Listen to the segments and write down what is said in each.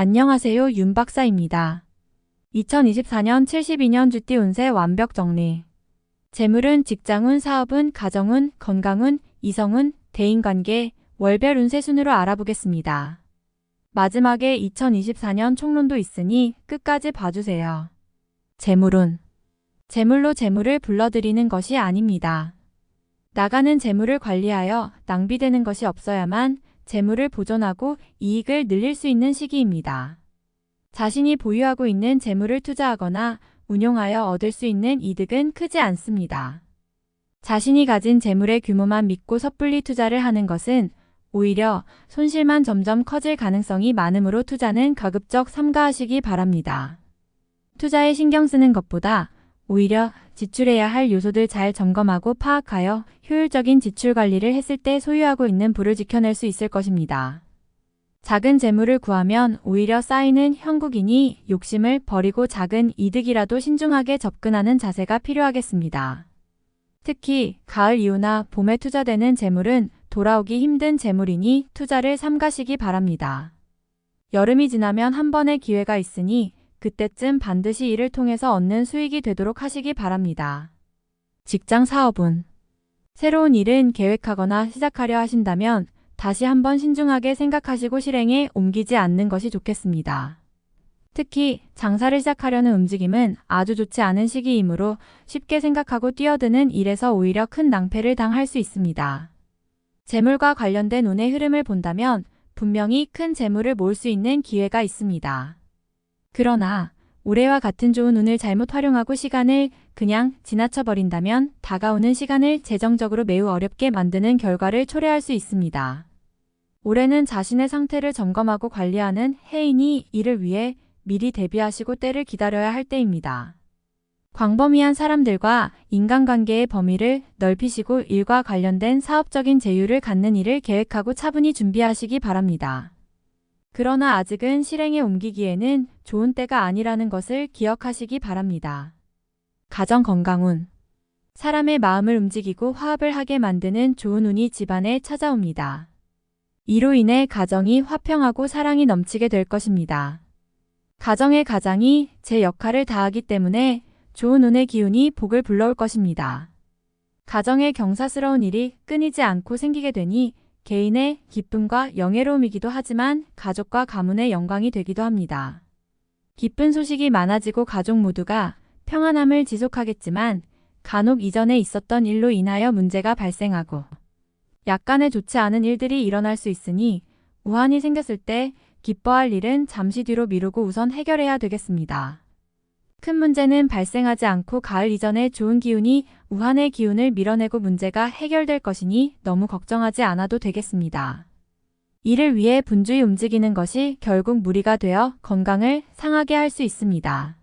안녕하세요, 윤 박사입니다. 2024년 72년 주띠 운세 완벽 정리. 재물운, 직장운, 사업운, 가정운, 건강운, 이성운, 대인관계, 월별 운세 순으로 알아보겠습니다. 마지막에 2024년 총론도 있으니 끝까지 봐주세요. 재물운. 재물로 재물을 불러들이는 것이 아닙니다. 나가는 재물을 관리하여 낭비되는 것이 없어야만 재물을 보존하고 이익을 늘릴 수 있는 시기입니다. 자신이 보유하고 있는 재물을 투자하거나 운용하여 얻을 수 있는 이득은 크지 않습니다. 자신이 가진 재물의 규모만 믿고 섣불리 투자를 하는 것은 오히려 손실만 점점 커질 가능성이 많으므로 투자는 가급적 삼가하시기 바랍니다. 투자에 신경 쓰는 것보다 오히려 지출해야 할 요소들 잘 점검하고 파악하여 효율적인 지출 관리를 했을 때 소유하고 있는 부를 지켜낼 수 있을 것입니다. 작은 재물을 구하면 오히려 쌓이는 형국이니 욕심을 버리고 작은 이득이라도 신중하게 접근하는 자세가 필요하겠습니다. 특히 가을 이후나 봄에 투자되는 재물은 돌아오기 힘든 재물이니 투자를 삼가시기 바랍니다. 여름이 지나면 한 번의 기회가 있으니 그때쯤 반드시 이를 통해서 얻는 수익이 되도록 하시기 바랍니다. 직장 사업운. 새로운 일은 계획하거나 시작하려 하신다면 다시 한번 신중하게 생각하시고 실행에 옮기지 않는 것이 좋겠습니다. 특히 장사를 시작하려는 움직임은 아주 좋지 않은 시기이므로 쉽게 생각하고 뛰어드는 일에서 오히려 큰 낭패를 당할 수 있습니다. 재물과 관련된 운의 흐름을 본다면 분명히 큰 재물을 모을 수 있는 기회가 있습니다. 그러나 올해와 같은 좋은 운을 잘못 활용하고 시간을 그냥 지나쳐버린다면 다가오는 시간을 재정적으로 매우 어렵게 만드는 결과를 초래할 수 있습니다. 올해는 자신의 상태를 점검하고 관리하는 해이니 이를 위해 미리 대비하시고 때를 기다려야 할 때입니다. 광범위한 사람들과 인간관계의 범위를 넓히시고 일과 관련된 사업적인 제휴를 갖는 일을 계획하고 차분히 준비하시기 바랍니다. 그러나 아직은 실행에 옮기기에는 좋은 때가 아니라는 것을 기억하시기 바랍니다. 가정 건강운. 사람의 마음을 움직이고 화합을 하게 만드는 좋은 운이 집안에 찾아옵니다. 이로 인해 가정이 화평하고 사랑이 넘치게 될 것입니다. 가정의 가장이 제 역할을 다하기 때문에 좋은 운의 기운이 복을 불러올 것입니다. 가정에 경사스러운 일이 끊이지 않고 생기게 되니 개인의 기쁨과 영예로움이기도 하지만 가족과 가문의 영광이 되기도 합니다. 기쁜 소식이 많아지고 가족 모두가 평안함을 지속하겠지만 간혹 이전에 있었던 일로 인하여 문제가 발생하고 약간의 좋지 않은 일들이 일어날 수 있으니 우환이 생겼을 때 기뻐할 일은 잠시 뒤로 미루고 우선 해결해야 되겠습니다. 큰 문제는 발생하지 않고 가을 이전에 좋은 기운이 우환의 기운을 밀어내고 문제가 해결될 것이니 너무 걱정하지 않아도 되겠습니다. 이를 위해 분주히 움직이는 것이 결국 무리가 되어 건강을 상하게 할 수 있습니다.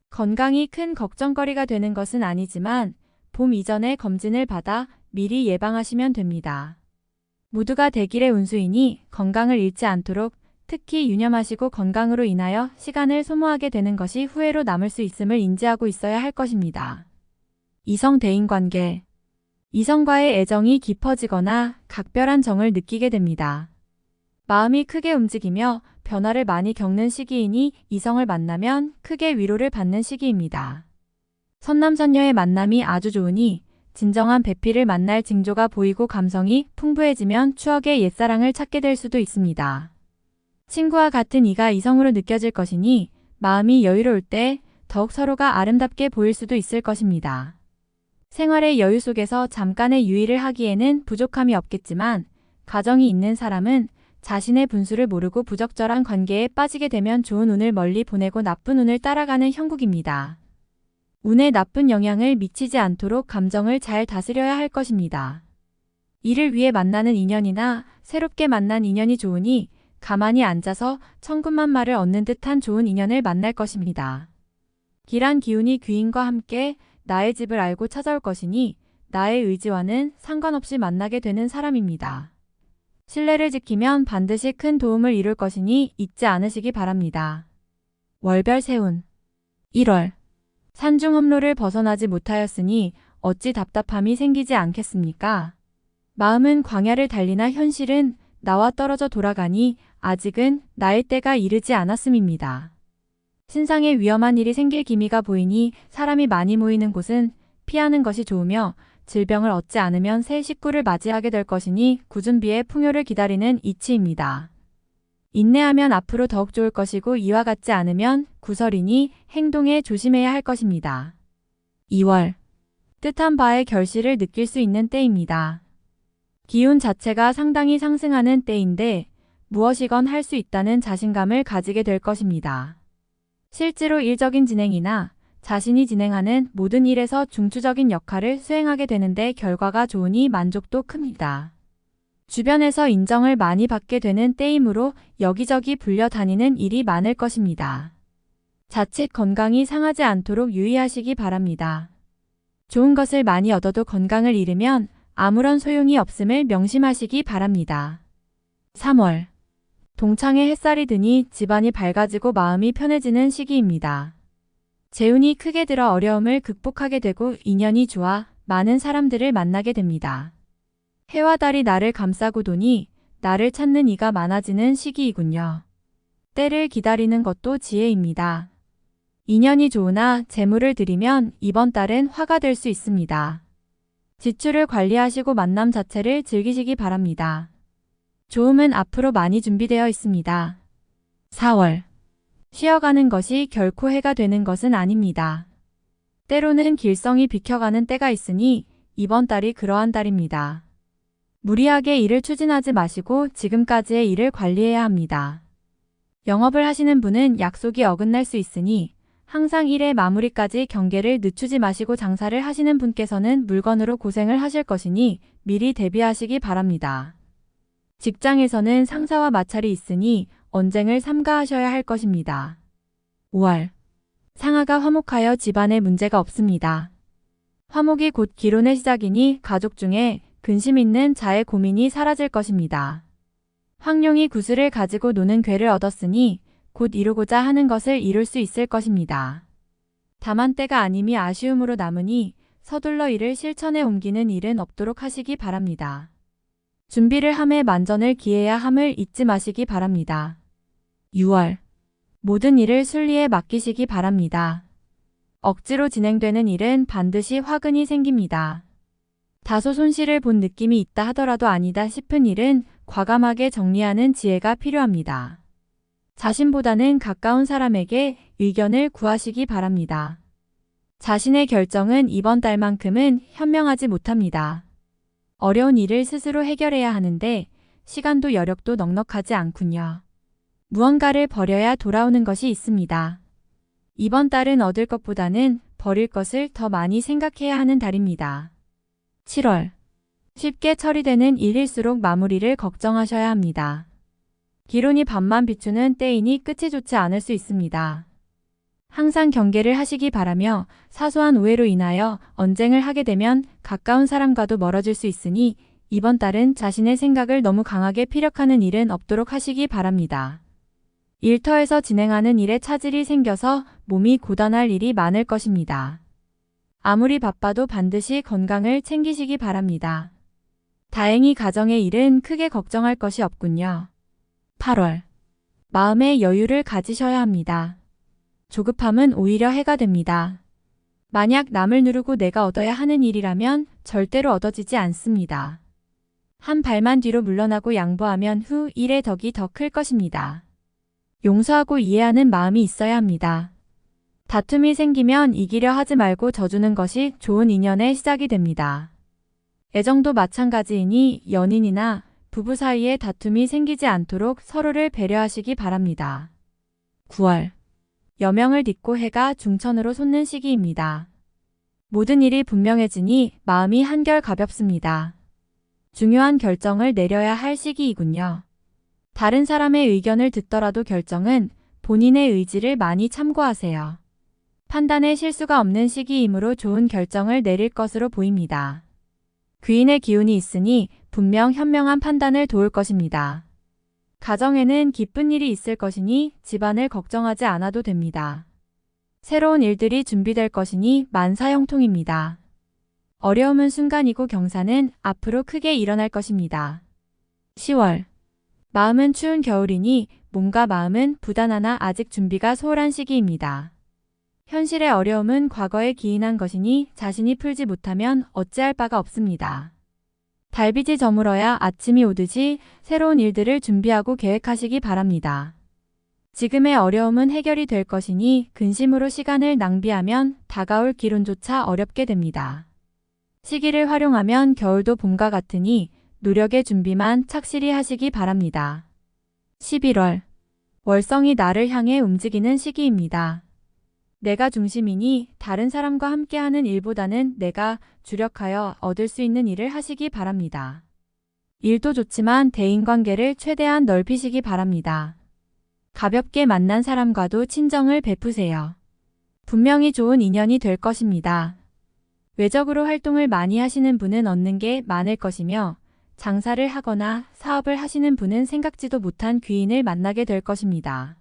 건강이 큰 걱정거리가 되는 것은 아니지만 봄 이전에 검진을 받아 미리 예방하시면 됩니다. 모두가 대길의 운수이니 건강을 잃지 않도록 특히 유념하시고 건강으로 인하여 시간을 소모하게 되는 것이 후회로 남을 수 있음을 인지하고 있어야 할 것입니다. 이성 대인관계. 이성과의 애정이 깊어지거나 각별한 정을 느끼게 됩니다. 마음이 크게 움직이며 변화를 많이 겪는 시기이니 이성을 만나면 크게 위로를 받는 시기입니다. 선남선녀의 만남이 아주 좋으니 진정한 배필을 만날 징조가 보이고 감성이 풍부해지면 추억의 옛사랑을 찾게 될 수도 있습니다. 친구와 같은 이가 이성으로 느껴질 것이니 마음이 여유로울 때 더욱 서로가 아름답게 보일 수도 있을 것입니다. 생활의 여유 속에서 잠깐의 유의를 하기에는 부족함이 없겠지만 가정이 있는 사람은 자신의 분수를 모르고 부적절한 관계에 빠지게 되면 좋은 운을 멀리 보내고 나쁜 운을 따라가는 형국입니다. 운에 나쁜 영향을 미치지 않도록 감정을 잘 다스려야 할 것입니다. 이를 위해 만나는 인연이나 새롭게 만난 인연이 좋으니 가만히 앉아서 천군만마를 얻는 듯한 좋은 인연을 만날 것입니다. 길한 기운이 귀인과 함께 나의 집을 알고 찾아올 것이니 나의 의지와는 상관없이 만나게 되는 사람입니다. 신뢰를 지키면 반드시 큰 도움을 이룰 것이니 잊지 않으시기 바랍니다. 월별 세운. 1월. 산중 험로를 벗어나지 못하였으니 어찌 답답함이 생기지 않겠습니까? 마음은 광야를 달리나 현실은 나와 떨어져 돌아가니 아직은 나의 때가 이르지 않았음입니다. 신상에 위험한 일이 생길 기미가 보이니 사람이 많이 모이는 곳은 피하는 것이 좋으며 질병을 얻지 않으면 새 식구를 맞이하게 될 것이니 구준비의 풍요를 기다리는 이치입니다. 인내하면 앞으로 더욱 좋을 것이고 이와 같지 않으면 구설이니 행동에 조심해야 할 것입니다. 2월. 뜻한 바의 결실을 느낄 수 있는 때입니다. 기운 자체가 상당히 상승하는 때인데 무엇이건 할 수 있다는 자신감을 가지게 될 것입니다. 실제로 일적인 진행이나 자신이 진행하는 모든 일에서 중추적인 역할을 수행하게 되는데 결과가 좋으니 만족도 큽니다. 주변에서 인정을 많이 받게 되는 때이므로 여기저기 불려다니는 일이 많을 것입니다. 자칫 건강이 상하지 않도록 유의하시기 바랍니다. 좋은 것을 많이 얻어도 건강을 잃으면 아무런 소용이 없음을 명심하시기 바랍니다. 3월. 동창에 햇살이 드니 집안이 밝아지고 마음이 편해지는 시기입니다. 재운이 크게 들어 어려움을 극복하게 되고 인연이 좋아 많은 사람들을 만나게 됩니다. 해와 달이 나를 감싸고 도니 나를 찾는 이가 많아지는 시기이군요. 때를 기다리는 것도 지혜입니다. 인연이 좋으나 재물을 들이면 이번 달은 화가 될 수 있습니다. 지출을 관리하시고 만남 자체를 즐기시기 바랍니다. 좋음은 앞으로 많이 준비되어 있습니다. 4월. 쉬어가는 것이 결코 해가 되는 것은 아닙니다. 때로는 길성이 비켜가는 때가 있으니 이번 달이 그러한 달입니다. 무리하게 일을 추진하지 마시고 지금까지의 일을 관리해야 합니다. 영업을 하시는 분은 약속이 어긋날 수 있으니 항상 일의 마무리까지 경계를 늦추지 마시고 장사를 하시는 분께서는 물건으로 고생을 하실 것이니 미리 대비하시기 바랍니다. 직장에서는 상사와 마찰이 있으니 언쟁을 삼가하셔야 할 것입니다. 5월. 상하가 화목하여 집안에 문제가 없습니다. 화목이 곧 기론의 시작이니 가족 중에 근심 있는 자의 고민이 사라질 것입니다. 황룡이 구슬을 가지고 노는 괴를 얻었으니 곧 이루고자 하는 것을 이룰 수 있을 것입니다. 다만 때가 아님이 아쉬움으로 남으니 서둘러 이를 실천에 옮기는 일은 없도록 하시기 바랍니다. 준비를 함에 만전을 기해야 함을 잊지 마시기 바랍니다. 6월. 모든 일을 순리에 맡기시기 바랍니다. 억지로 진행되는 일은 반드시 화근이 생깁니다. 다소 손실을 본 느낌이 있다 하더라도 아니다 싶은 일은 과감하게 정리하는 지혜가 필요합니다. 자신보다는 가까운 사람에게 의견을 구하시기 바랍니다. 자신의 결정은 이번 달만큼은 현명하지 못합니다. 어려운 일을 스스로 해결해야 하는데 시간도 여력도 넉넉하지 않군요. 무언가를 버려야 돌아오는 것이 있습니다. 이번 달은 얻을 것보다는 버릴 것을 더 많이 생각해야 하는 달입니다. 7월. 쉽게 처리되는 일일수록 마무리를 걱정하셔야 합니다. 기론이 밤만 비추는 때이니 끝이 좋지 않을 수 있습니다. 항상 경계를 하시기 바라며 사소한 오해로 인하여 언쟁을 하게 되면 가까운 사람과도 멀어질 수 있으니 이번 달은 자신의 생각을 너무 강하게 피력하는 일은 없도록 하시기 바랍니다. 일터에서 진행하는 일에 차질이 생겨서 몸이 고단할 일이 많을 것입니다. 아무리 바빠도 반드시 건강을 챙기시기 바랍니다. 다행히 가정의 일은 크게 걱정할 것이 없군요. 8월. 마음의 여유를 가지셔야 합니다. 조급함은 오히려 해가 됩니다. 만약 남을 누르고 내가 얻어야 하는 일이라면 절대로 얻어지지 않습니다. 한 발만 뒤로 물러나고 양보하면 후 일의 덕이 더 클 것입니다. 용서하고 이해하는 마음이 있어야 합니다. 다툼이 생기면 이기려 하지 말고 져주는 것이 좋은 인연의 시작이 됩니다. 애정도 마찬가지이니 연인이나 부부 사이에 다툼이 생기지 않도록 서로를 배려하시기 바랍니다. 9월. 여명을 딛고 해가 중천으로 솟는 시기입니다. 모든 일이 분명해지니 마음이 한결 가볍습니다. 중요한 결정을 내려야 할 시기이군요. 다른 사람의 의견을 듣더라도 결정은 본인의 의지를 많이 참고하세요. 판단에 실수가 없는 시기이므로 좋은 결정을 내릴 것으로 보입니다. 귀인의 기운이 있으니 분명 현명한 판단을 도울 것입니다. 가정에는 기쁜 일이 있을 것이니 집안을 걱정하지 않아도 됩니다. 새로운 일들이 준비될 것이니 만사형통입니다. 어려움은 순간이고 경사는 앞으로 크게 일어날 것입니다. 10월. 마음은 추운 겨울이니 몸과 마음은 부단하나 아직 준비가 소홀한 시기입니다. 현실의 어려움은 과거에 기인한 것이니 자신이 풀지 못하면 어찌할 바가 없습니다. 달빛이 저물어야 아침이 오듯이 새로운 일들을 준비하고 계획하시기 바랍니다. 지금의 어려움은 해결이 될 것이니 근심으로 시간을 낭비하면 다가올 기론조차 어렵게 됩니다. 시기를 활용하면 겨울도 봄과 같으니 노력의 준비만 착실히 하시기 바랍니다. 11월. 월성이 나를 향해 움직이는 시기입니다. 내가 중심이니 다른 사람과 함께하는 일보다는 내가 주력하여 얻을 수 있는 일을 하시기 바랍니다. 일도 좋지만 대인관계를 최대한 넓히시기 바랍니다. 가볍게 만난 사람과도 친정을 베푸세요. 분명히 좋은 인연이 될 것입니다. 외적으로 활동을 많이 하시는 분은 얻는 게 많을 것이며 장사를 하거나 사업을 하시는 분은 생각지도 못한 귀인을 만나게 될 것입니다.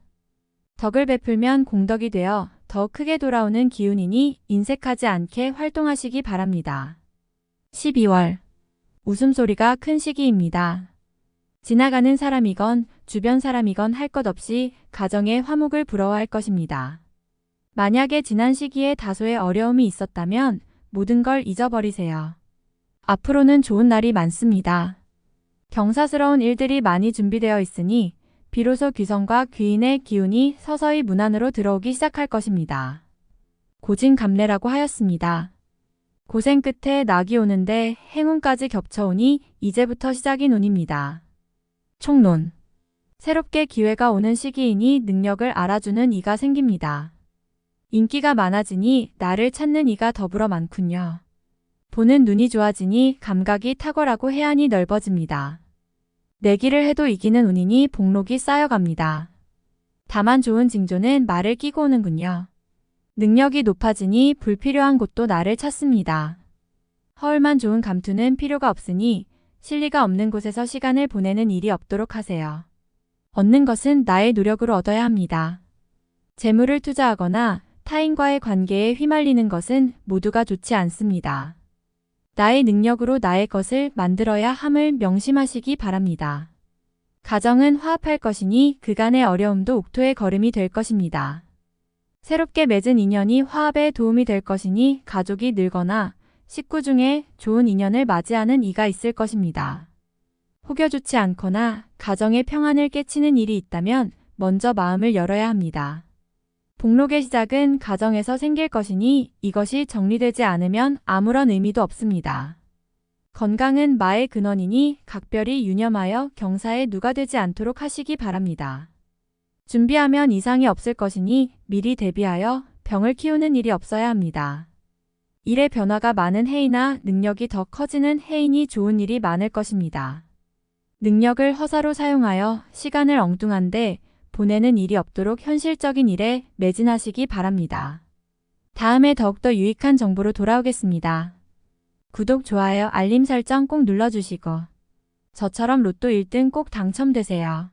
덕을 베풀면 공덕이 되어 더 크게 돌아오는 기운이니 인색하지 않게 활동하시기 바랍니다. 12월. 웃음소리가 큰 시기입니다. 지나가는 사람이건 주변 사람이건 할 것 없이 가정의 화목을 부러워할 것입니다. 만약에 지난 시기에 다소의 어려움이 있었다면 모든 걸 잊어버리세요. 앞으로는 좋은 날이 많습니다. 경사스러운 일들이 많이 준비되어 있으니 비로소 귀성과 귀인의 기운이 서서히 문 안으로 들어오기 시작할 것입니다. 고진감래라고 하였습니다. 고생 끝에 낙이 오는데 행운까지 겹쳐오니 이제부터 시작인 운입니다. 총론. 새롭게 기회가 오는 시기이니 능력을 알아주는 이가 생깁니다. 인기가 많아지니 나를 찾는 이가 더불어 많군요. 보는 눈이 좋아지니 감각이 탁월하고 해안이 넓어집니다. 내기를 해도 이기는 운이니 복록이 쌓여갑니다. 다만 좋은 징조는 말을 끼고 오는군요. 능력이 높아지니 불필요한 곳도 나를 찾습니다. 허울만 좋은 감투는 필요가 없으니 실리가 없는 곳에서 시간을 보내는 일이 없도록 하세요. 얻는 것은 나의 노력으로 얻어야 합니다. 재물을 투자하거나 타인과의 관계에 휘말리는 것은 모두가 좋지 않습니다. 나의 능력으로 나의 것을 만들어야 함을 명심하시기 바랍니다. 가정은 화합할 것이니 그간의 어려움도 옥토의 걸음이 될 것입니다. 새롭게 맺은 인연이 화합에 도움이 될 것이니 가족이 늘거나 식구 중에 좋은 인연을 맞이하는 이가 있을 것입니다. 혹여 좋지 않거나 가정의 평안을 깨치는 일이 있다면 먼저 마음을 열어야 합니다. 복록의 시작은 가정에서 생길 것이니 이것이 정리되지 않으면 아무런 의미도 없습니다. 건강은 마의 근원이니 각별히 유념하여 경사에 누가 되지 않도록 하시기 바랍니다. 준비하면 이상이 없을 것이니 미리 대비하여 병을 키우는 일이 없어야 합니다. 일의 변화가 많은 해이나 능력이 더 커지는 해이니 좋은 일이 많을 것입니다. 능력을 허사로 사용하여 시간을 엉뚱한데 보내는 일이 없도록 현실적인 일에 매진하시기 바랍니다. 다음에 더욱더 유익한 정보로 돌아오겠습니다. 구독, 좋아요, 알림 설정 꼭 눌러주시고 저처럼 로또 1등 꼭 당첨되세요.